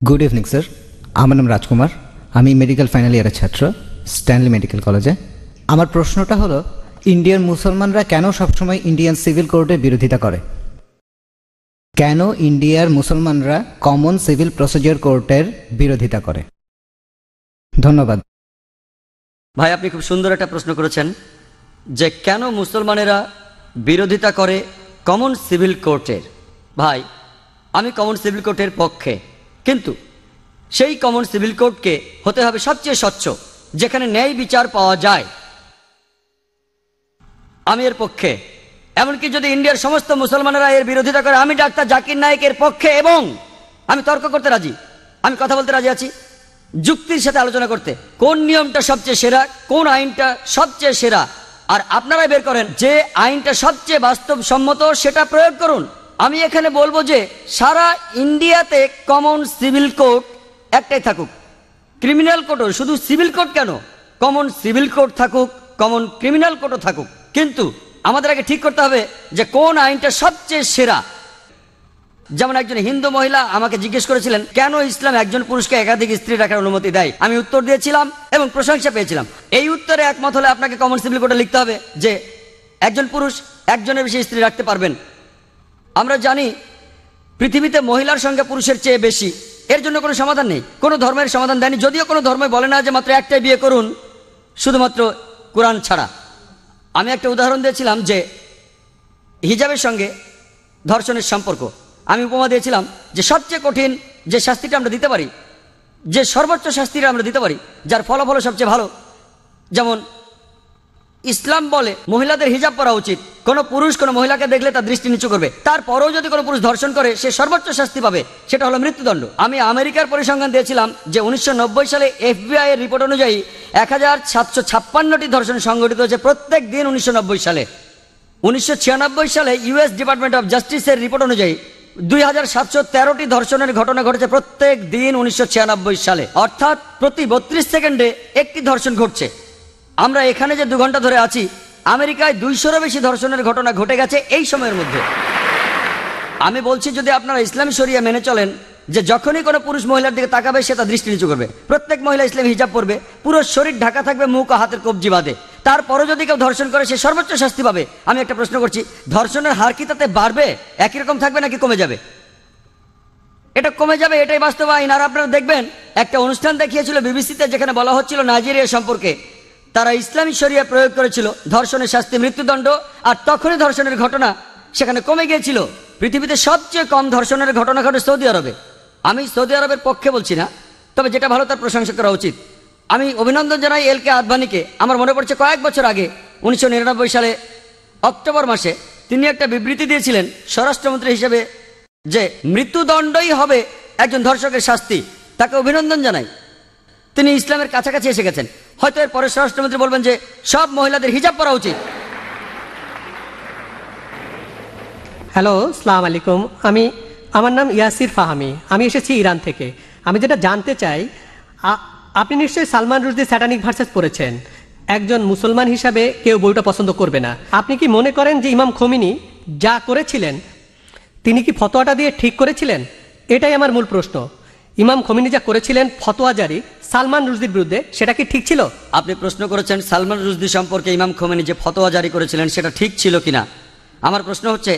Good evening sir, আমার নাম রাজকুমার। আমি মেডিকেল ফাইনাল ইয়ারের ছাত্র, স্ট্যানলি মেডিকেল কলেজে। আমার প্রশ্নটা হলো, ইন্ডিয়ার মুসলমানরা কেন সবসময় ইন্ডিয়ান সিভিল কোডের বিরোধিতা করে? কেন ইন্ডিয়ার মুসলমানরা কমন সিভিল প্রসিডিওর কোর্টের বিরোধিতা করে? ধন্যবাদ ভাই, আপনি খুব সুন্দর একটা প্রশ্ন করেছেন যে কেন মুসলমানেরা বিরোধিতা করে কমন সিভিল কোর্টের। ভাই, আমি কমন সিভিল কোর্টের পক্ষে, কিন্তু সেই কমন সিভিল কোর্টকে হতে হবে সবচেয়ে স্বচ্ছ, যেখানে ন্যায় বিচার পাওয়া যায়। আমি এর পক্ষে। এমনকি যদি ইন্ডিয়ার সমস্ত মুসলমানেরা এর বিরোধিতা করে, আমি ডাক্তার জাকির নায়েকের পক্ষে, এবং আমি তর্ক করতে রাজি, আমি কথা বলতে রাজি আছি, যুক্তির সাথে আলোচনা করতে, কোন নিয়মটা সবচেয়ে সেরা, কোন আইনটা সবচেয়ে সেরা, আর আপনারাই বের করেন যে আইনটা সবচেয়ে বাস্তবসম্মত, সেটা প্রয়োগ করুন। আমি এখানে বলবো যে সারা ইন্ডিয়াতে কমন সিভিল কোড একটাই থাকুক, ক্রিমিনাল কোডও, শুধু সিভিল কোড কেন, কমন সিভিল কোড থাকুক, কমন ক্রিমিনাল কোডও থাকুক, কিন্তু আমাদের আগে ঠিক করতে হবে যে কোন আইনটা সবচেয়ে সেরা। যেমন একজন হিন্দু মহিলা আমাকে জিজ্ঞেস করেছিলেন কেন ইসলাম একজন পুরুষকে একাধিক স্ত্রী রাখার অনুমতি দেয়। আমি উত্তর দিয়েছিলাম এবং প্রশংসা পেয়েছিলাম। এই উত্তরে একমত হলে আপনাকে কমন সিভিল কোডে লিখতে হবে যে একজন পুরুষ একজনের বেশি স্ত্রী রাখতে পারবেন। আমরা জানি পৃথিবীতে মহিলার সংখ্যা পুরুষের চেয়ে বেশি, এর জন্য কোনো সমাধান নেই, কোনো ধর্মের সমাধান দেয়নি, যদিও কোনো ধর্মই বলে না যে মাত্র একটাই বিয়ে করুন, শুধুমাত্র কোরআন ছাড়া। আমি একটা উদাহরণ দিয়েছিলাম যে হিজাবের সঙ্গে ধর্ষণের সম্পর্ক। আমি উপমা দিয়েছিলাম যে সবচেয়ে কঠিন যে শাস্তিটা আমরা দিতে পারি, যে সর্বোচ্চ শাস্তিটা আমরা দিতে পারি, যার ফলাফল সবচেয়ে ভালো, যেমন ইসলাম বলে মহিলাদের হিজাব পরা উচিত, কোনো পুরুষ কোনো মহিলাকে দেখলে তার দৃষ্টি নিচু করবে, তারপরেও যদি কোনো পুরুষ ধর্ষণ করে সে সর্বোচ্চ শাস্তি পাবে, সেটা হলো মৃত্যুদণ্ড। আমি আমেরিকার পরিসংখ্যান দিয়েছিলাম যে 1990 সালে FBI এর রিপোর্ট অনুযায়ী 1756টি ধর্ষণ সংঘটিত হয়েছে প্রত্যেক দিন 1990 সালে। 1996 সালে US ডিপার্টমেন্ট অফ জাস্টিসের রিপোর্ট অনুযায়ী 2713টি ধর্ষণের ঘটনা ঘটেছে প্রত্যেক দিন 1996 সালে, অর্থাৎ প্রতি 32 সেকেন্ডে একটি ধর্ষণ ঘটছে। আমরা এখানে যে 2 ঘন্টা ধরে আছি, আমেরিকায় 200-রও বেশি ধর্ষণের ঘটনা ঘটে গেছে এই সময়ের মধ্যে। আমি বলছি যদি আপনারা ইসলামী শরিয়া মেনে চলেন যে যখনই কোনো পুরুষ মহিলার দিকে তাকাবে সে তার দৃষ্টি নিচু করবে, প্রত্যেক মহিলা ইসলামী হিজাব পরবে, পুরো শরীর ঢাকা থাকবে, মুখ ও হাতের কবজি বাঁধে, তারপরও যদি কেউ ধর্ষণ করে সে সর্বোচ্চ শাস্তি পাবে। আমি একটা প্রশ্ন করছি, ধর্ষণের হার কি তাতে বাড়বে, একই রকম থাকবে নাকি কমে যাবে? এটা কমে যাবে, এটাই বাস্তব আইন। আর আপনারা দেখবেন একটা অনুষ্ঠান দেখিয়েছিল বিবিসিতে, যেখানে বলা হচ্ছিল নাইজেরিয়া সম্পর্কে, তারা ইসলামী শরিয়া প্রয়োগ করেছিল, ধর্ষণের শাস্তি মৃত্যুদণ্ড, আর তখনই ধর্ষণের ঘটনা সেখানে কমে গিয়েছিল। পৃথিবীতে সবচেয়ে কম ধর্ষণের ঘটনা ঘটে সৌদি আরবে। আমি সৌদি আরবের পক্ষে বলছি না, তবে যেটা ভালো তার প্রশংসা করা উচিত। আমি অভিনন্দন জানাই LK আদভানিকে। আমার মনে পড়ছে কয়েক বছর আগে 1999 সালে অক্টোবর মাসে তিনি একটা বিবৃতি দিয়েছিলেন স্বরাষ্ট্রমন্ত্রী হিসেবে যে মৃত্যুদণ্ডই হবে একজন ধর্ষকের শাস্তি। তাকে অভিনন্দন জানাই, তিনি ইসলামের কাছাকাছি এসে গেছেন। হয়তো এর পরে স্বরাষ্ট্রমন্ত্রী বলবেন যে সব মহিলাদের হিজাব পরা উচিত। হ্যালো, আসসালামু আলাইকুম। আমার নাম ইয়াসির ফাহামি, আমি এসেছি ইরান থেকে। আমি যেটা জানতে চাই, আপনি নিশ্চয়ই সালমান রুশদি স্যাটানিক ভার্সেস পড়েছেন। একজন মুসলমান হিসাবে কেউ বইটা পছন্দ করবে না। আপনি কি মনে করেন যে ইমাম খোমেনি যা করেছিলেন তিনি কি ফতোয়াটা দিয়ে ঠিক করেছিলেন? এটাই আমার মূল প্রশ্ন। ইমাম খোমেনি যা করেছিলেন ফতোয়া জারি সালমান রুশদির বিরুদ্ধে, সেটা কি ঠিক ছিল? আপনি প্রশ্ন করেছেন সালমান রুশদি সম্পর্কে ইমাম খোমেনি যে ফতোয়া জারি করেছিলেন সেটা ঠিক ছিল কিনা। আমার প্রশ্ন হচ্ছে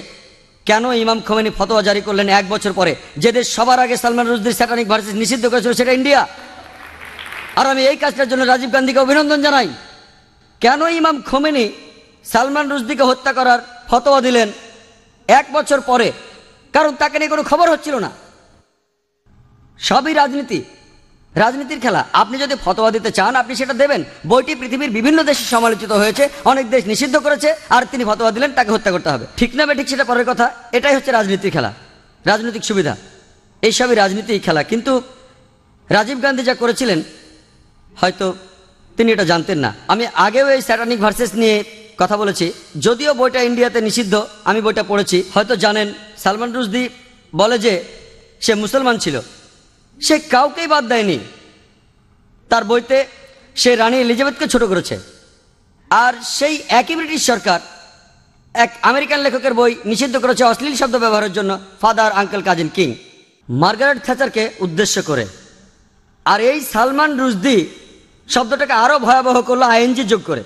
কেন ইমাম খোমেনি ফতোয়া জারি করলেন 1 বছর পরে? যে দেশ সবার আগে সালমান রুশদির স্যাটানিক ভার্সেস নিষিদ্ধ করেছিল সেটা ইন্ডিয়া। আর আমি এই কাজটার জন্য রাজীব গান্ধীকে অভিনন্দন জানাই। কেন ইমাম খোমেনি সালমান রুশদিকে হত্যা করার ফতোয়া দিলেন 1 বছর পরে? কারণ তাকে নিয়ে কোনো খবর হচ্ছিল না। সবই রাজনীতি, রাজনীতির খেলা। আপনি যদি ফতোয়া দিতে চান আপনি সেটা দেবেন। বইটি পৃথিবীর বিভিন্ন দেশে সমালোচিত হয়েছে, অনেক দেশ নিষিদ্ধ করেছে, আর তিনি ফতোয়া দিলেন তাকে হত্যা করতে হবে। ঠিক না ঠিক সেটা পরের কথা। এটাই হচ্ছে রাজনীতির খেলা, রাজনৈতিক সুবিধা, এইসবই রাজনীতির খেলা। কিন্তু রাজীব গান্ধী যা করেছিলেন হয়তো তিনি এটা জানতেন না। আমি আগেও এই স্যাটানিক ভার্সেস নিয়ে কথা বলেছি, যদিও বইটা ইন্ডিয়াতে নিষিদ্ধ। আমি বইটা পড়েছি, হয়তো জানেন সালমান রুশদি বলে যে সে মুসলমান ছিল, সে কাউকেই বাদ দেয়নি। তার বইতে সে রানী এলিজাবেথকে ছোট করেছে। আর সেই একই ব্রিটিশ সরকার এক আমেরিকান লেখকের বই নিষিদ্ধ করেছে অশ্লীল শব্দ ব্যবহারের জন্য, father uncle cousin king. Margaret থ্যাচারকে উদ্দেশ্য করে। আর এই সালমান রুশদি শব্দটাকে আরো ভয়াবহ করলো আইএনজি যোগ করে।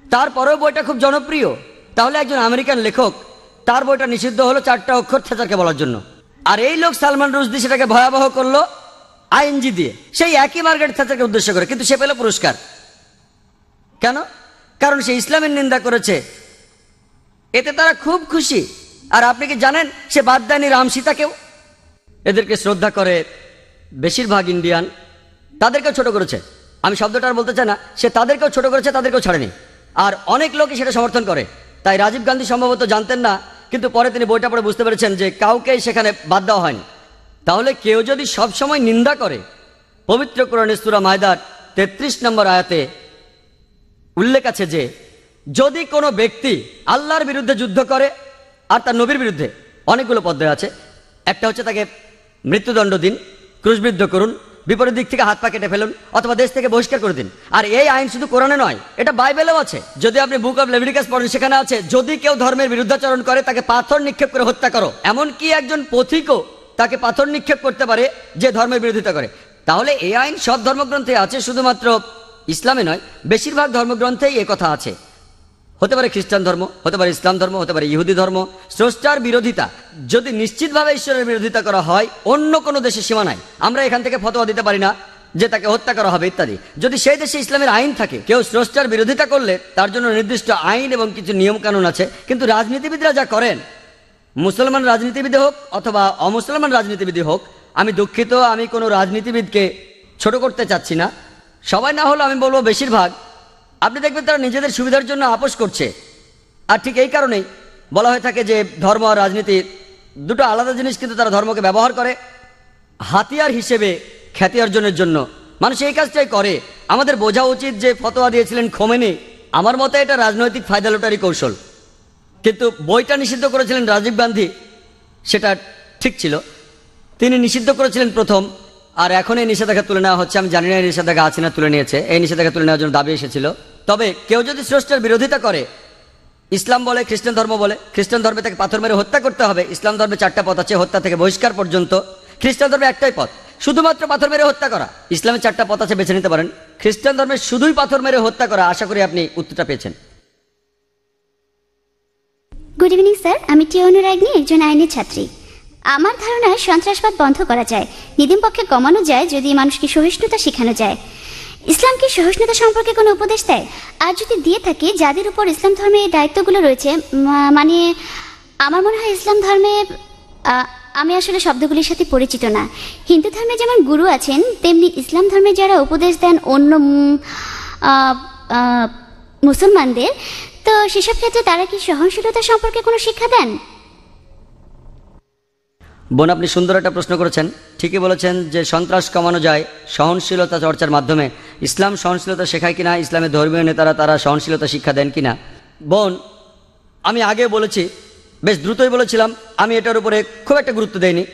তারপরেও বইটা খুব জনপ্রিয়। তাহলে একজন আমেরিকান লেখক, তার বইটা নিষিদ্ধ হলো 4টা অক্ষর থ্যাচারকে বলার জন্য। আর এই লোক সালমান রুশদি সেটাকে ভয়াবহ করলো আইএনজি দিয়ে, সেই একই মার্গারেট থ্যাচারকে উদ্দেশ্য করে, কিন্তু সে পেল পুরস্কার। কেন? কারণ সে ইসলামের নিন্দা করেছে, এতে তারা খুব খুশি। আর আপনি কি জানেন সে বাদ দেয়নি রাম সীতাকেও? এদেরকে শ্রদ্ধা করে বেশিরভাগ ইন্ডিয়ান, তাদেরকেও ছোট করেছে। আমি শব্দটা আর বলতে চাই না, সে তাদেরকেও ছোট করেছে, তাদেরকেও ছাড়েনি। আর অনেক লোকই সেটা সমর্থন করে। তাই রাজীব গান্ধী সম্ভবত জানতেন না, কিন্তু পরে তিনি বইটা পড়ে বুঝতে পেরেছেন যে কাউকেই সেখানে বাদ দেওয়া হয়নি। তাহলে কেউ যদি সবসময় নিন্দা করে, পবিত্র কোরআনে সূরা মায়দার 33 নম্বর আয়াতে উল্লেখ আছে যে যদি কোনো ব্যক্তি আল্লাহর বিরুদ্ধে যুদ্ধ করে আর তার নবীর বিরুদ্ধে, অনেকগুলো পদ্ধতি আছে। একটা হচ্ছে তাকে মৃত্যুদণ্ড দিন, ক্রুশবিদ্ধ করুন, বিপরীত দিক থেকে হাত পা কেটে ফেলুন, অথবা দেশ থেকে বহিষ্কার করে দিন। আর এই আইন শুধু কোরআনে নয়, এটা বাইবেলেও আছে। যদি আপনি বুক অফ লেভিটিকাস পড়েন, সেখানে আছে যদি কেউ ধর্মের বিরুদ্ধাচরণ করে তাকে পাথর নিক্ষেপ করে হত্যা করো। এমনকি একজন পথিকও তাকে পাথর নিক্ষেপ করতে পারে যে ধর্মের বিরোধিতা করে। তাহলে এই আইন সব ধর্মগ্রন্থে আছে, শুধুমাত্র ইসলামে নয়, বেশিরভাগ ধর্মগ্রন্থেই এ কথা আছে। হতে পারে খ্রিস্টান ধর্ম, হতে পারে ইসলাম ধর্ম, হতে পারে ইহুদি ধর্ম। স্রষ্টার বিরোধিতা যদি নিশ্চিতভাবে ঈশ্বরের বিরোধিতা করা হয়, অন্য কোনো দেশে সীমা নাই। আমরা এখান থেকে ফতোয়া দিতে পারি না যে তাকে হত্যা করা হবে ইত্যাদি। যদি সেই দেশে ইসলামের আইন থাকে, কেউ স্রষ্টার বিরোধিতা করলে তার জন্য নির্দিষ্ট আইন এবং কিছু নিয়ম কানুন আছে। কিন্তু রাজনীতিবিদরা যা করেন, মুসলমান রাজনীতিবিদ হোক অথবা অমুসলমান রাজনীতিবিদ হোক, আমি দুঃখিত, আমি কোনো রাজনীতিবিদকে ছোট করতে চাচ্ছি না, সবাই না হলে আমি বলবো বেশিরভাগ, আপনি দেখবেন তারা নিজেদের সুবিধার জন্য আপোষ করছে। আর ঠিক এই কারণেই বলা হয়ে থাকে যে ধর্ম আর রাজনীতি দুটো আলাদা জিনিস, কিন্তু তারা ধর্মকে ব্যবহার করে হাতিয়ার হিসেবে খ্যাতি অর্জনের জন্য। মানুষ এই কাজটাই করে। আমাদের বোঝা উচিত যে ফতোয়া দিয়েছিলেন খোমেনি, আমার মতে এটা রাজনৈতিক ফায়দা লোটারি কৌশল। কিন্তু বইটা নিষিদ্ধ করেছিলেন রাজীব গান্ধী, সেটা ঠিক ছিল। তিনি নিষিদ্ধ করেছিলেন প্রথম, আর এখন এই নিষেধাজ্ঞা তুলে নেওয়া হচ্ছে। আমি জানি না এই নিষেধাজ্ঞা আছে না তুলে নিয়েছে। এই নিষেধাজ্ঞা তুলে নেওয়ার জন্য দাবি এসেছিল। তবে কেউ যদি স্রষ্টার বিরোধিতা করে, ইসলাম বলে, খ্রিস্টান ধর্ম বলে, খ্রিস্টান ধর্মে তাকে পাথর মেরে হত্যা করতে হবে। ইসলাম ধর্মে 4টা পথ আছে, হত্যা থেকে বহিষ্কার পর্যন্ত। খ্রিস্টান ধর্মে একটাই পথ, শুধুমাত্র পাথর মেরে হত্যা করা। ইসলামে 4টা পথ আছে, বেছে নিতে পারেন। খ্রিস্টান ধর্মে শুধুই পাথর মেরে হত্যা করা। আশা করি আপনি উত্তরটা পেয়েছেন। গুড ইভিনিং স্যার, আমি টি অনুরাগনী, একজন আইনের ছাত্রী। আমার ধারণা সন্ত্রাসবাদ বন্ধ করা যায়, নিদিম পক্ষে কমানো যায় যদি মানুষকে সহিষ্ণুতা শেখানো যায়। ইসলাম কি সহিষ্ণুতা সম্পর্কে কোনো উপদেশ দেয়? আর যদি দিয়ে থাকে, যাদের উপর ইসলাম ধর্মে এই দায়িত্বগুলো রয়েছে, মানে আমার মনে হয় ইসলাম ধর্মে, আমি আসলে শব্দগুলির সাথে পরিচিত না। হিন্দু ধর্মে যেমন গুরু আছেন, তেমনি ইসলাম ধর্মে যারা উপদেশ দেন অন্য মুসলমানদের, তো সেসব ক্ষেত্রে তারা কি সহনশীলতা সম্পর্কে কোনো শিক্ষা দেন? বোন, আপনি সুন্দর একটা প্রশ্ন করেছেন। ঠিকই বলেছেন যে সন্ত্রাস কমানো যায় সহনশীলতা চর্চার মাধ্যমে। ইসলাম সহনশীলতা শেখায় কিনা, ইসলামের ধর্মীয় নেতারা তারা সহনশীলতা শিক্ষা দেন কিনা? বোন, আমি আগে বলেছি, বেশ দ্রুতই বলেছিলাম, আমি এটার উপরে খুব একটা গুরুত্ব দেইনি।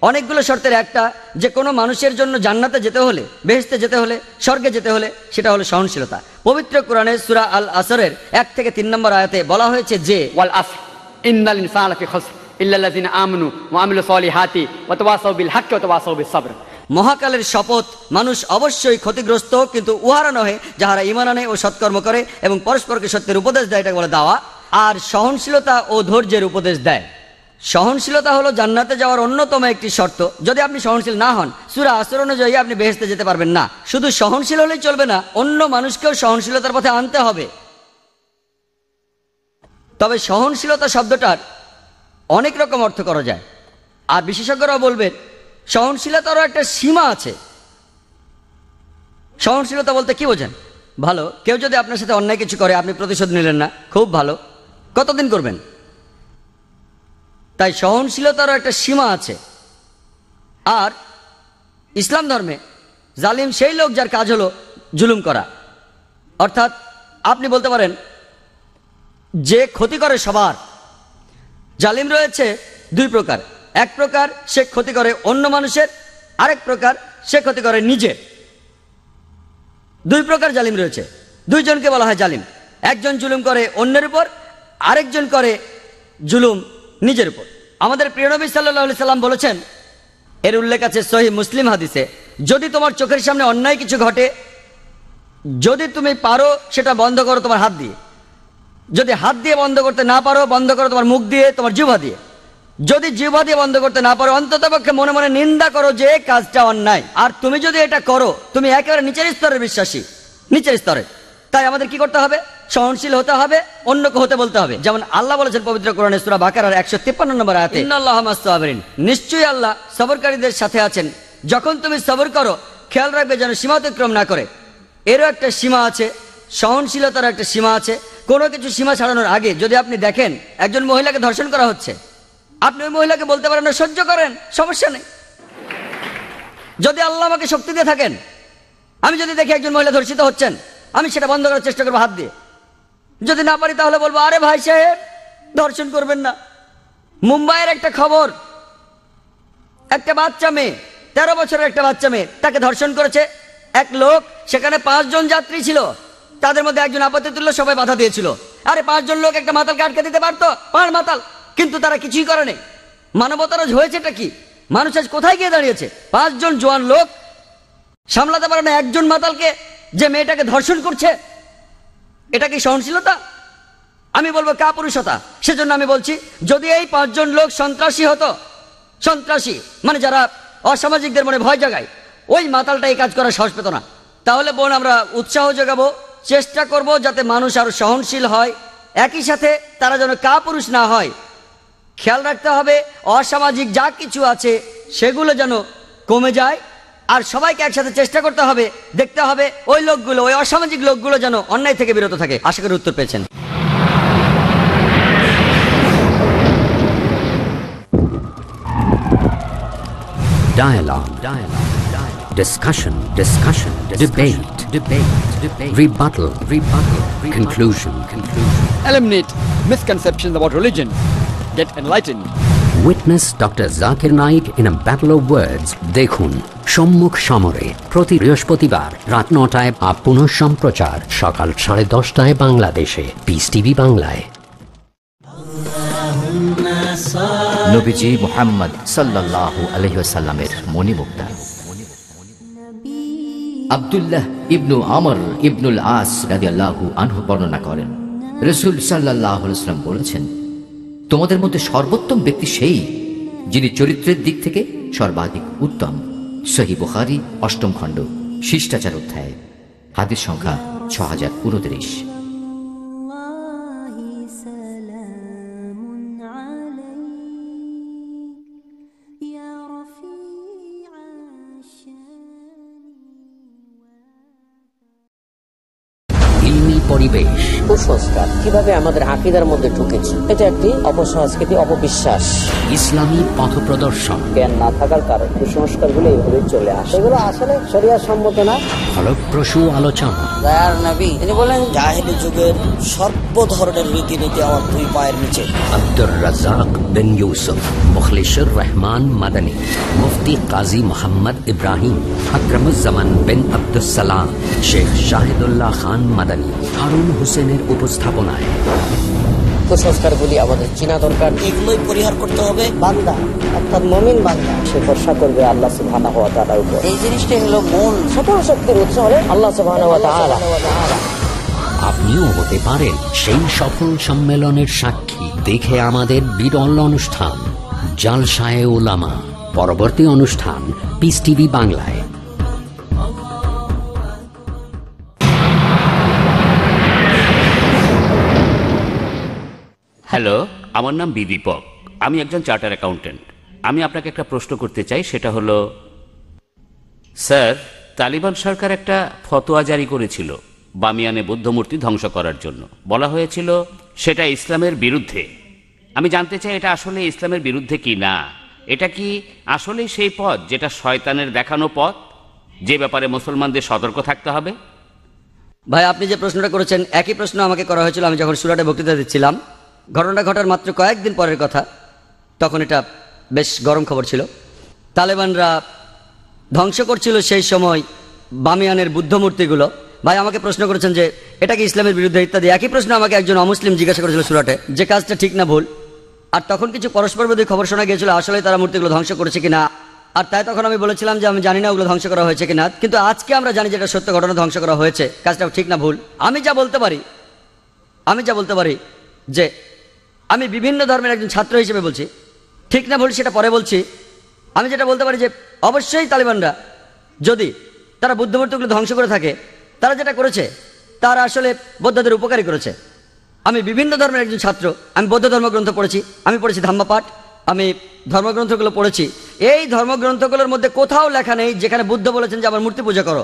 অনেকগুলো শর্তের একটা, যে কোনো মানুষের জন্য জান্নাতে যেতে হলে, বেহেশতে যেতে হলে, স্বর্গে যেতে হলে, সেটা হলো সহনশীলতা। পবিত্র কোরআনে সূরা আল আসরের 1 থেকে 3 নম্বর আয়াতে বলা হয়েছে যে ওয়াল আসর ইন্নাল ইনসানা লাফি খাসর ইল্লাল্লাযিনা আমানু ওয়া আমিলুস সলিহাতি ওয়া তাওয়াসাউ বিল হাক্কি ওয়া তাওয়াসাউ বিস সাবর। মহাকালের শপথ, মানুষ অবশ্যই ক্ষতিগ্রস্ত, কিন্তু উহারা নহে যাহারা ঈমান আনে ও সৎকর্ম করে এবং পরস্পরকে সত্যের উপদেশ দেয়, এটাকে বলে দাওয়া। আর সহনশীলতা ও ধৈর্যের উপদেশ দেয়। সহনশীলতা হলো জান্নাতে যাওয়ার অন্যতম একটি শর্ত। যদি আপনি সহনশীল না হন, সূরা আসর অনুযায়ী আপনি বেহেশতে যেতে পারবেন না। শুধু সহনশীল হলেই চলবে না, অন্য মানুষকেও সহনশীলতার পথে আনতে হবে। তবে সহনশীলতা শব্দটার অনেক রকম অর্থ করা যায়। আর বিশেষজ্ঞরাও বলবেন সহনশীলতারও একটা সীমা আছে। সহনশীলতা বলতে কি বোঝেন? ভালো, কেউ যদি আপনার সাথে অন্যায় কিছু করে, আপনি প্রতিশোধ নিলেন না, খুব ভালো, কতদিন করবেন? তাই সহনশীলতারও একটা সীমা আছে। আর ইসলাম ধর্মে জালিম সেই লোক যার কাজ হলো জুলুম করা। অর্থাৎ আপনি বলতে পারেন যে ক্ষতি করে সবার। জালিম রয়েছে 2 প্রকার। এক প্রকার সে ক্ষতি করে অন্য মানুষের, আরেক প্রকার সে ক্ষতি করে নিজের। 2 প্রকার জালিম রয়েছে। 2 জনকে বলা হয় জালিম। একজন জুলুম করে অন্যের উপর, আরেকজন করে জুলুম নিজের উপর। আমাদের প্রিয় নবী সাল্লাল্লাহু আলাইহি সাল্লাম বলেছেন, এর উল্লেখ আছে সহিহ মুসলিম হাদিসে, যদি তোমার চোখের সামনে অন্যায় কিছু ঘটে, যদি তুমি পারো সেটা বন্ধ করো তোমার হাত দিয়ে, যদি হাত দিয়ে বন্ধ করতে না পারো বন্ধ করো তোমার মুখ দিয়ে, তোমার জিহ্বা দিয়ে, যদি জিহ্বা দিয়ে বন্ধ করতে না পারো অন্ততপক্ষে মনে মনে নিন্দা করো যে কাজটা অন্যায়। আর তুমি যদি এটা করো তুমি একেবারে নিচের স্তরের বিশ্বাসী, নিচের স্তরে। তাই আমাদের কি করতে হবে? সহনশীল হতে হবে, অন্যকে হতে বলতে হবে। যেমন আল্লাহ বলেছেন পবিত্র কোরআনে সূরা বাকারার 153 নম্বর আয়াতে, ইন্নাল্লাহা মা'আস সাবিরিন, নিশ্চয়ই আল্লাহ সবরকারীদের সাথে আছেন। যখন তুমি সবর করো খেয়াল রাখবে যেন সীমা অতিক্রম না করে। এরও একটা সীমা আছে, সহনশীলতার একটা সীমা আছে। কোনো কিছু সীমা ছাড়ানোর আগে যদি আপনি দেখেন একজন মহিলাকে ধর্ষণ করা হচ্ছে, আপনি ওই মহিলাকে বলতে পারেন না সহ্য করেন, সমস্যা নেই। যদি আল্লাহ আমাকে শক্তি দিয়ে থাকেন, আমি যদি দেখি একজন মহিলা ধর্ষিত হচ্ছেন, আমি সেটা বন্ধ করার চেষ্টা করবো হাত দিয়ে। যদি না পারি তাহলে বলবো, আরে ভাই সাহেব ধর্ষণ করবেন না। মুম্বাইয়ের একটা খবর, একটা বাচ্চা মেয়ে, 13 বছরের একটা বাচ্চা মেয়ে, তাকে ধর্ষণ করেছে এক লোক। সেখানে 5 জন যাত্রী ছিল, তাদের মধ্যে একজন আপত্তি তুললো, সবাই বাধা দিয়েছিল। আরে 5 জন লোক একটা মাতালকে আটকে দিতে পারতো, 5 মাতাল, কিন্তু তারা কিছুই করেনি। মানবতার হয়েছেটা কি? মানুষ আজ কোথায় গিয়ে দাঁড়িয়েছে? 5 জন জোয়ান লোক সামলাতে পারে না একজন মাতালকে যে মেয়েটাকে ধর্ষণ করছে। এটা কি সহনশীলতা? আমি বলবো কাপুরুষতা। সেজন্য আমি বলছি, যদি এই 5 জন লোক সন্ত্রাসী হতো, সন্ত্রাসী মানে যারা অসামাজিকদের মনে ভয় জাগায়, ওই মাতালটা এই কাজ করার সাহস পেত না। তাহলে বোন আমরা উৎসাহ যোগাবো, চেষ্টা করব যাতে মানুষ আরো সহনশীল হয়, একই সাথে তারা যেন কাপুরুষ না হয়। খেয়াল রাখতে হবে অসামাজিক যা কিছু আছে সেগুলো যেন কমে যায়। আর সবাইকে একসাথে চেষ্টা করতে হবে, দেখতে হবে ওই লোকগুলো, ওই অসামাজিক লোকগুলো যেন অন্যায় থেকে বিরত থাকে। আশা করি উত্তর পেয়েছেন। Dialogue. Discussion. Debate. Rebuttal. Conclusion. Eliminate misconceptions about religion. Get enlightened. Witness Dr. Zakir Naik in a battle of words. দেখুন সম্মুখ সমরে প্রতি বৃহস্পতিবার রাত 9টায় পুনঃ সম্প্রচার সকাল 10:30টায় বাংলাদেশে পিস টিভি বাংলায়। নবীজি মুহাম্মদ সাল্লাল্লাহু আলাইহি ওয়াসাল্লামের মণিমুক্তা আব্দুল্লাহ ইবনু আমর ইবনুল আস রাদিয়াল্লাহু আনহু বর্ণনা করেন, রাসূল সাল্লাল্লাহু আলাইহি ওয়াসাল্লাম বলেছেন, তোমাদের মধ্যে সর্বোত্তম ব্যক্তি সেই যিনি চরিত্রের দিক থেকে সর্বাধিক উত্তম। সহিহ বুখারী 8ম খণ্ড শিষ্টাচার অধ্যায়, হাদিস সংখ্যা 6029। পরিবেশ কুসংস্কার কিভাবে আমাদের আকীদার মধ্যে ঢুকেছে, এটা একটি অপসংস্কৃতি, অপবিশ্বাস। ইসলামী পথ প্রদর্শন, জ্ঞান না থাকার কারণে কুসংস্কারগুলো এইভাবে চলে আসে, এগুলো আসলে শরিয়াত সম্মত না। ফলপ্রসূ আলোচনা। দয়ার নবী তিনি বলেন, জাহেলি যুগের সর্ব ধরনের রীতিনীতি আমার 2 পায়ের নিচে। আব্দুর রাজ্জাক বিন ইউসুফ, মুখলিসুর রহমান মাদানী, মুফতি কাজী মোহাম্মদ ইব্রাহিম, আকরামুজ্জামান বিন আব্দুস সালাম, শেখ শাহিদুল্লাহ খান মাদানী, হারুন হোসেনের উপস্থাপনায়। কুসংস্কারগুলি আমাদের চিনা দরকার, এগুলোই পরিহার করতে হবে। বান্দা অর্থাৎ মুমিন বান্দা সে ভরসা করবে আল্লাহ সুবহানাহু ওয়া তাআলার উপর। এই জিনিসটাই হলো মূল সকল শক্তির উৎস হলো আল্লাহ সুবহানাহু ওয়া তাআলা। আপনিও হতে পারেন সেই সফল সম্মেলনের সাক্ষী। দেখে আমাদের বিরল অনুষ্ঠান জালসায়ে উলামা। পরবর্তী অনুষ্ঠান পিস টিভি বাংলায়। হ্যালো, আমার নাম বিদীপক, আমি একজন চার্টার অ্যাকাউন্টেন্ট। আমি আপনাকে একটা প্রশ্ন করতে চাই, সেটা হলো, স্যার, তালিবান সরকার একটা ফতোয়া জারি করেছিল বামিয়ানে বুদ্ধমূর্তি ধ্বংস করার জন্য। বলা হয়েছিল সেটা ইসলামের বিরুদ্ধে। আমি জানতে চাই এটা আসলে ইসলামের বিরুদ্ধে কি না। এটা কি আসলে সেই পথ যেটা শয়তানের দেখানো পথ, যে ব্যাপারে মুসলমানদের সতর্ক থাকতে হবে? ভাই আপনি যে প্রশ্নটা করেছেন একই প্রশ্ন আমাকে করা হয়েছিল আমি যখন সুরাটে বক্তৃতা দিচ্ছিলাম। ঘটনা ঘটার মাত্র কয়েকদিন পরের কথা, তখন এটা বেশ গরম খবর ছিল। তালেবানরা ধ্বংস করছিল সেই সময় বামিয়ানের বুদ্ধমূর্তিগুলো। ভাই আমাকে প্রশ্ন করেছেন যে এটা কি ইসলামের বিরুদ্ধে ইত্যাদি। একই প্রশ্ন আমাকে একজন অমুসলিম জিজ্ঞাসা করেছিল সুরাটে, যে কাজটা ঠিক না ভুল। আর তখন কিছু পরস্পর বিরোধী খবর শোনা গিয়েছিল, আসলে তারা মূর্তিগুলো ধ্বংস করেছে কিনা। আর তাই তখন আমি বলেছিলাম যে আমি জানি না ওগুলো ধ্বংস করা হয়েছে কিনা, কিন্তু আজকে আমরা জানি যে এটা সত্য ঘটনা, ধ্বংস করা হয়েছে। কাজটা ঠিক না ভুল? আমি যা বলতে পারি যে আমি বিভিন্ন ধর্মের একজন ছাত্র হিসেবে বলছি, ঠিক না ভুল সেটা পরে বলছি। আমি যেটা বলতে পারি যে অবশ্যই তালিবানরা যদি তারা বুদ্ধমূর্তিগুলো ধ্বংস করে থাকে, তারা যেটা করেছে তারা আসলে বৌদ্ধদের উপকারী করেছে। আমি বিভিন্ন ধর্মের একজন ছাত্র, আমি বৌদ্ধ ধর্মগ্রন্থ পড়েছি, আমি পড়েছি ধাম্মাপাঠ, আমি ধর্মগ্রন্থগুলো পড়েছি। এই ধর্মগ্রন্থগুলোর মধ্যে কোথাও লেখা নেই যেখানে বুদ্ধ বলেছেন যে আমার মূর্তি পূজা করো।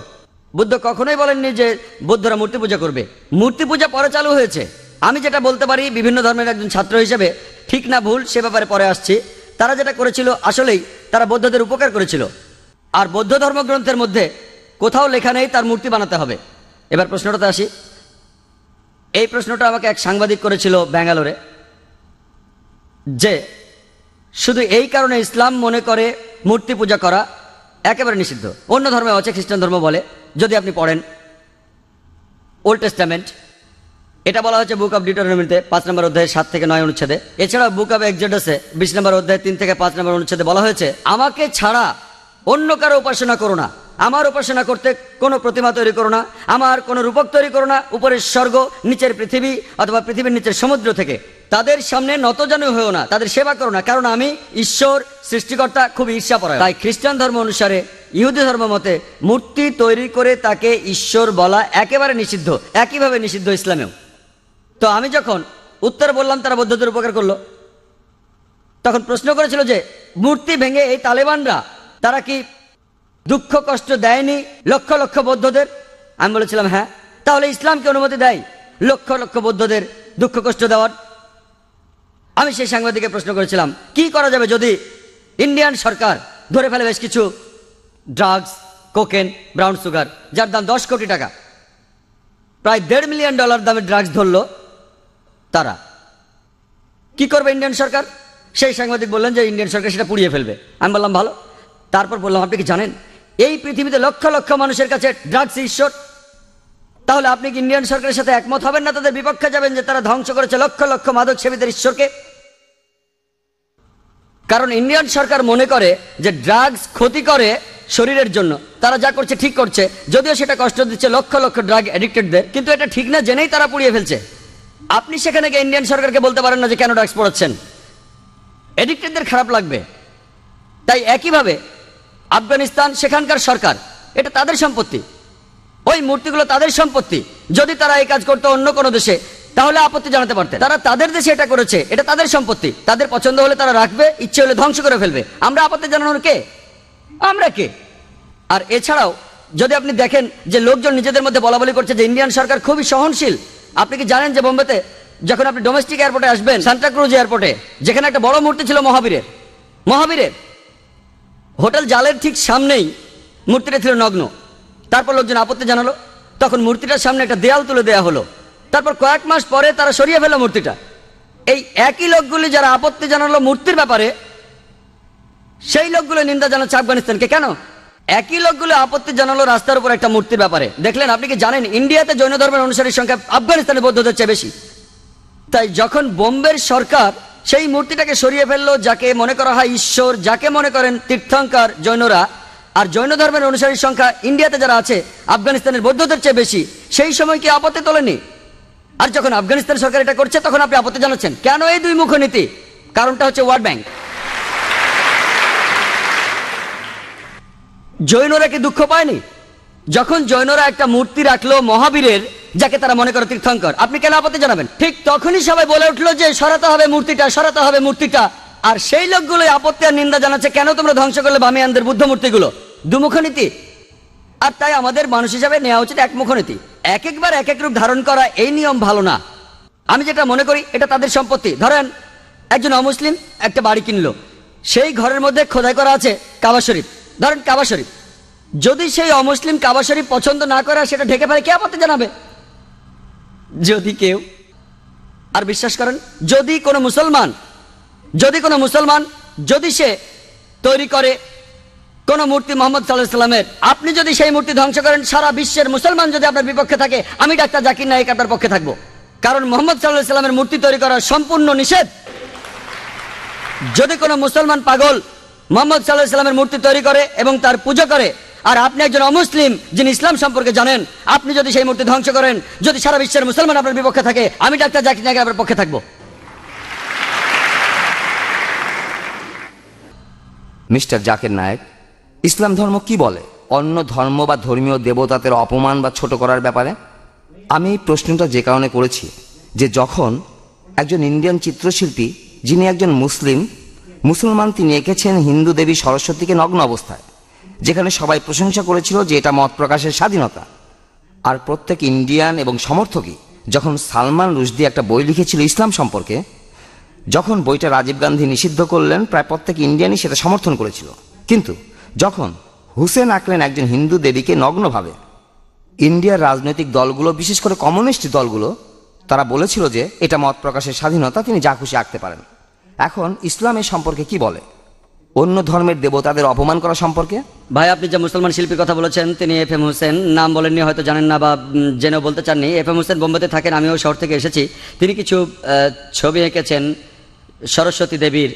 বুদ্ধ কখনোই বলেননি যে বৌদ্ধরা মূর্তি পূজা করবে। মূর্তি পূজা পরে চালু হয়েছে। আমি যেটা বলতে পারি বিভিন্ন ধর্মের একজন ছাত্র হিসেবে, ঠিক না ভুল সে ব্যাপারে পরে আসছি, তারা যেটা করেছিল আসলেই তারা বৌদ্ধদের উপকার করেছিল। আর বৌদ্ধ ধর্মগ্রন্থের মধ্যে কোথাও লেখা নেই তার মূর্তি বানাতে হবে। এবার প্রশ্নটাতে আসি। এই প্রশ্নটা আমাকে এক সাংবাদিক করেছিল ব্যাঙ্গালোরে, যে শুধু এই কারণে ইসলাম মনে করে মূর্তি পূজা করা একেবারে নিষিদ্ধ। অন্য ধর্মে আছে, খ্রিস্টান ধর্ম বলে, যদি আপনি পড়েন ওল্ড টেস্টামেন্ট, এটা বলা হচ্ছে বুক অফ ডিউটেরোনমিতে 5 নম্বর অধ্যায়ে 7 থেকে 9 অনুচ্ছেদে। এছাড়া বুক অফ এক্সোডাসে 20 নম্বর অধ্যায়ে 3 থেকে 5 নম্বর অনুচ্ছেদে বলা হয়েছে আমাকে ছাড়া অন্য কারো উপাসনা করো না, আমার উপাসনা করতে কোনো প্রতিমা তৈরি করো না, আমার কোনো রূপক তৈরি করো না, উপরের স্বর্গ নিচের পৃথিবী অথবা পৃথিবীর নিচের সমুদ্র থেকে তাদের সামনে নতজানু হয়েও না, তাদের সেবা করো না, কারণ আমি ঈশ্বর সৃষ্টিকর্তা খুব ঈর্ষাপরায়ণ। তাই খ্রিস্টান ধর্ম অনুসারে, ইহুদি ধর্ম মতে মূর্তি তৈরি করে তাকে ঈশ্বর বলা একেবারে নিষিদ্ধ, একইভাবে নিষিদ্ধ ইসলামেও। তো আমি যখন উত্তর বললাম তারা বৌদ্ধদের উপকার করলো, তখন প্রশ্ন করেছিল যে মূর্তি ভেঙে এই তালেবানরা তারা কি দুঃখ কষ্ট দেয়নি লক্ষ লক্ষ বৌদ্ধদের? আমি বলেছিলাম হ্যাঁ। তাহলে ইসলামকে অনুমতি দেয় লক্ষ লক্ষ বৌদ্ধদের দুঃখ কষ্ট দেওয়ার? আমি সেই সাংবাদিককে প্রশ্ন করেছিলাম কি করা যাবে যদি ইন্ডিয়ান সরকার ধরে ফেলে বেশ কিছু ড্রাগস, কোকেন, ব্রাউন সুগার, যার দাম 10 কোটি টাকা, প্রায় $1.5 মিলিয়ন দামের ড্রাগস ধরলো, তারা কি করবে ইন্ডিয়ান সরকার? সেই সাংবাদিক বললেন যে ইন্ডিয়ান সরকার সেটা পুড়িয়ে ফেলবে। আমি বললাম ভালো। তারপর বললাম আপনি কি জানেন এই পৃথিবীতে লক্ষ লক্ষ মানুষের কাছে ড্রাগস ঈশ্বর? তাহলে আপনি কি ইন্ডিয়ান সরকারের সাথে একমত হবেন না, তাদের বিপক্ষে যাবেন যে তারা ধ্বংস করেছে লক্ষ লক্ষ মাদক সেবীদের ঈশ্বরকে? কারণ ইন্ডিয়ান সরকার মনে করে যে ড্রাগস ক্ষতি করে শরীরের জন্য, তারা যা করছে ঠিক করছে, যদিও সেটা কষ্ট দিচ্ছে লক্ষ লক্ষ ড্রাগ অ্যাডিক্টেডদের, কিন্তু এটা ঠিক না জেনেই তারা পুড়িয়ে ফেলছে। আপনি সেখানে গিয়ে ইন্ডিয়ান সরকারকে বলতে পারেন না যে কেন ড্রাগস পড়াচ্ছেন, অ্যাডিক্টেডদের খারাপ লাগবে। তাই একইভাবে আফগানিস্তান, সেখানকার সরকার, এটা তাদের সম্পত্তি, ওই মূর্তিগুলো তাদের সম্পত্তি। যদি তারা এই কাজ করতো অন্য কোনো দেশে তাহলে আপত্তি জানাতে পারতেন। তারা তাদের দেশে এটা করেছে, এটা তাদের সম্পত্তি, তাদের পছন্দ হলে তারা রাখবে, ইচ্ছে হলে ধ্বংস করে ফেলবে। আমরা আপত্তি জানানোর কে? আমরা কে? আর এছাড়াও যদি আপনি দেখেন যে লোকজন নিজেদের মধ্যে বলা বলি করছে যে ইন্ডিয়ান সরকার খুবই সহনশীল। আপনি কি জানেন যে বোম্বেতে যখন আপনি ডোমেস্টিক এয়ারপোর্টে আসবেন, সান্টাক্রুজ এয়ারপোর্টে, যেখানে একটা বড় মূর্তি ছিল মহাবীরের হোটেল জালের ঠিক সামনেই মূর্তিটা ছিল নগ্ন। তারপর লোকজন আপত্তি জানালো, তখন মূর্তিটার সামনে একটা দেয়াল তুলে দেওয়া হলো। তারপর কয়েক মাস পরে তারা সরিয়ে ফেললো মূর্তিটা। এই একই লোকগুলি যারা আপত্তি জানালো মূর্তির ব্যাপারে, সেই লোকগুলো নিন্দা জানাচ্ছে আফগানিস্তানকে। কেন? একই লোকগুলো আপত্তি জানালো রাস্তার উপর একটা মূর্তির ব্যাপারে। দেখলেন? আপনি কি জানেন ইন্ডিয়াতে জৈন ধর্মের অনুসারীর সংখ্যা আফগানিস্তানের বৌদ্ধদের চেয়ে বেশি? তাই যখন বোম্বের সরকার সেই মূর্তিটাকে সরিয়ে ফেললো, যাকে মনে করা হয় ঈশ্বর, যাকে মনে করেন তীর্থঙ্কর জৈনরা, আর জৈন ধর্মের অনুসারীর সংখ্যা ইন্ডিয়াতে যারা আছে আফগানিস্তানের বৌদ্ধদের চেয়ে বেশি, সেই সময় কি আপত্তি তোলেনি? আর যখন আফগানিস্তান সরকার এটা করছে তখন আপনি আপত্তি জানাচ্ছেন কেন? এই দুই মুখ নীতি। কারণটা হচ্ছে ওয়ার্ল্ড ব্যাংক। জৈনরা কি দুঃখ পায়নি যখন জৈনরা একটা মূর্তি রাখলো মহাবীরের, যাকে তারা মনে করে তীর্থঙ্কর? আপনি কেন আপত্তি জানাবেন? ঠিক তখনই সবাই বলে উঠলো যে সরাতে হবে মূর্তিটা, সরাতে হবে মূর্তিটা। আর সেই লোকগুলো আপত্তি আর নিন্দা জানাচ্ছে কেন তোমরা ধ্বংস করলে বামিয়ানদের বুদ্ধ মূর্তিগুলো? দুমুখ নীতি। আর তাই আমাদের মানুষ হিসাবে নেওয়া উচিত একমুখ নীতি। এক একবার এক এক রূপ ধারণ করা, এই নিয়ম ভালো না। আমি যেটা মনে করি এটা তাদের সম্পত্তি। ধরেন একজন অমুসলিম একটা বাড়ি কিনলো, সেই ঘরের মধ্যে খোদাই করা আছে কাবা শরীফ, ধরেন কাবা শরীফ। যদি সেই অমুসলিম কাবা শরীফ পছন্দ না করে সেটা ঢেকে ফেলে, কে আপত্তি জানাবে? যদি কেউ, আর বিশ্বাস করেন যদি কোনো মুসলমান যদি সে তৈরি করে কোন মূর্তি মোহাম্মদ সাল্লাল্লাহু আলাইহি সাল্লামের, আপনি যদি সেই মূর্তি ধ্বংস করেন, সারা বিশ্বের মুসলমান যদি আপনার বিপক্ষে থাকে, আমি ডাক্তার জাকির নায়েক আপনার পক্ষে থাকবো। কারণ মোহাম্মদ সাল্লাল্লাহু আলাইহি সাল্লামের মূর্তি তৈরি করা সম্পূর্ণ নিষেধ। যদি কোনো মুসলমান পাগল মোহাম্মদ সাল্লাল্লাহু আলাইহি সাল্লামের মূর্তি তৈরি করে এবং তার পুজো করে, আর আপনি একজন অমুসলিম যিনি ইসলাম সম্পর্কে জানেন, আপনি যদি সেই মূর্তি ধ্বংস করেন, যদি সারা বিশ্বের মুসলমান আপনার বিপক্ষে থাকে, আমি ডাক্তার জাকির নায়েক আপনার পক্ষে থাকবো। মিস্টার জাকির নায়েক, ইসলাম ধর্ম কি বলে অন্য ধর্ম বা ধর্মীয় দেবতাদের অপমান বা ছোট করার ব্যাপারে? আমি এই প্রশ্নটা যে কারণে করেছি যে যখন একজন ইন্ডিয়ান চিত্রশিল্পী যিনি একজন মুসলমান তিনি এঁকেছেন হিন্দু দেবী সরস্বতীকে নগ্ন অবস্থায়, যেখানে সবাই প্রশংসা করেছিল যে এটা মত প্রকাশের স্বাধীনতা, আর প্রত্যেক ইন্ডিয়ান এবং সমর্থকই যখন সালমান রুশদি একটা বই লিখেছিল ইসলাম সম্পর্কে, যখন বইটা রাজীব গান্ধী নিষিদ্ধ করলেন প্রায় প্রত্যেক ইন্ডিয়ানই সেটা সমর্থন করেছিল। কিন্তু যখন হুসেন আঁকলেন একজন হিন্দু দেবীকে নগ্নভাবে, ইন্ডিয়ার রাজনৈতিক দলগুলো বিশেষ করে কমিউনিস্ট দলগুলো তারা বলেছিল যে এটা মত প্রকাশের স্বাধীনতা, তিনি যা খুশি আঁকতে পারেন। এখন ইসলাম এ সম্পর্কে কি বলে? অন্য ধর্মের দেবতাদের অপমান করা সম্পর্কে? ভাই, আপনি যে মুসলমান শিল্পীর কথা বলেছেন তিনি এফ এম হোসেন, নাম বলেননি, হয়তো জানেন না বা জেনেও বলতে চাননি। এফ এম হোসেন বোম্বেতে থাকেন, আমিও শহর থেকে এসেছি। তিনি কিছু ছবি এঁকেছেন সরস্বতী দেবীর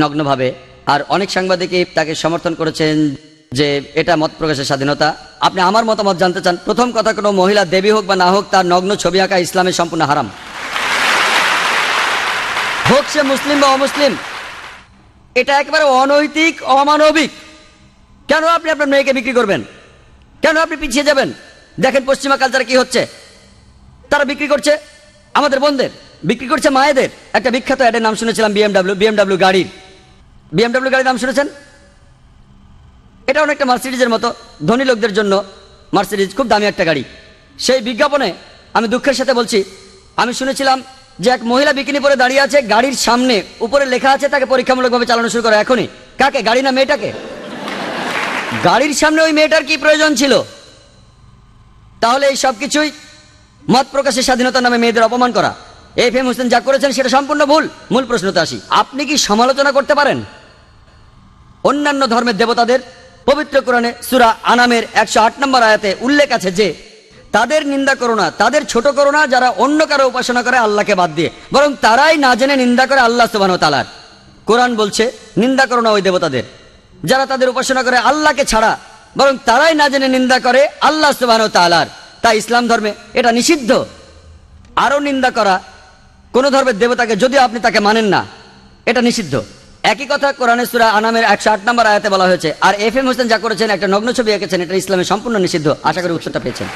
নগ্নভাবে, আর অনেক সাংবাদিকই তাকে সমর্থন করেছেন যে এটা মত প্রকাশের স্বাধীনতা। আপনি আমার মতামত জানতে চান? প্রথম কথা, কোনো মহিলা দেবী হোক বা না হোক, তার নগ্ন ছবি আঁকা ইসলামে সম্পূর্ণ হারাম, হোক সে মুসলিম বা অমুসলিম। এটা একেবারে অনৈতিক, অমানবিক। কেন আপনি আপনার মেয়েকে বিক্রি করবেন? কেন আপনি পিছিয়ে যাবেন? দেখেন পশ্চিমা কালচারে কি হচ্ছে। তারা বিক্রি করছে আমাদের বোনদের, বিক্রি করছে মায়েদের। একটা বিখ্যাত অ্যাডের নাম শুনেছিলাম, বিএমডাব্লিউ গাড়ির। বিএমডাব্লিউ গাড়ির নাম শুনেছেন? এটা অনেকটা মার্সিডিজের মতো, ধনী লোকদের জন্য মার্সিডিজ খুব দামি একটা গাড়ি। সেই বিজ্ঞাপনে আমি দুঃখের সাথে বলছি, আমি শুনেছিলাম যে এক মহিলা বিকিনি পরে দাঁড়িয়ে আছে, গাড়ির সামনে উপরে লেখা আছে তাকে পরীক্ষামূলকভাবে চালানো শুরু করে এখনই। কাকে? গাড়ি না মেয়েটাকে? গাড়ির সামনে ওই মেয়েটার কি প্রয়োজন ছিল? তাহলে এই সব কিছুই মত প্রকাশের স্বাধীনতার নামে মেয়েদের অপমান করা। এফ এম হোসেন যা করেছেন সেটা সম্পূর্ণ ভুল। মূল প্রশ্নতে আসি, আপনি কি সমালোচনা করতে পারেন অন্যান্য ধর্মের দেবতাদের? পবিত্র কোরআনে সূরা আনামের 108 নম্বর আয়াতে উল্লেখ আছে যে তাদের নিন্দা করো না, তাদের ছোট করো না যারা অন্য কারো উপাসনা করে আল্লাহকে বাদ দিয়ে, বরং তারাই না জেনে নিন্দা করে আল্লাহ সুবহানাহু ওয়া তাআলার। কোরআন বলছে নিন্দা করো না ওই দেবতাদের যারা তাদের উপাসনা করে আল্লাহকে ছাড়া, বরং তারাই না জেনে নিন্দা করে আল্লাহ সুবহানাহু ওয়া তাআলার। তাই ইসলাম ধর্মে এটা নিষিদ্ধ। আরো নিন্দা করা কোন ধর্মের দেবতাকে যদি আপনি তাকে মানেন না, এটা নিষিদ্ধ। একই কথা কোরআনে সূরা আনামের 108 নম্বর আয়াতে বলা হয়েছে। আর এফ এম হোসেন যা করেছেন, একটা নগ্ন ছবি এঁকেছেন, এটা ইসলামে সম্পূর্ণ নিষিদ্ধ। আশা করি উত্তরটা পেয়েছেন।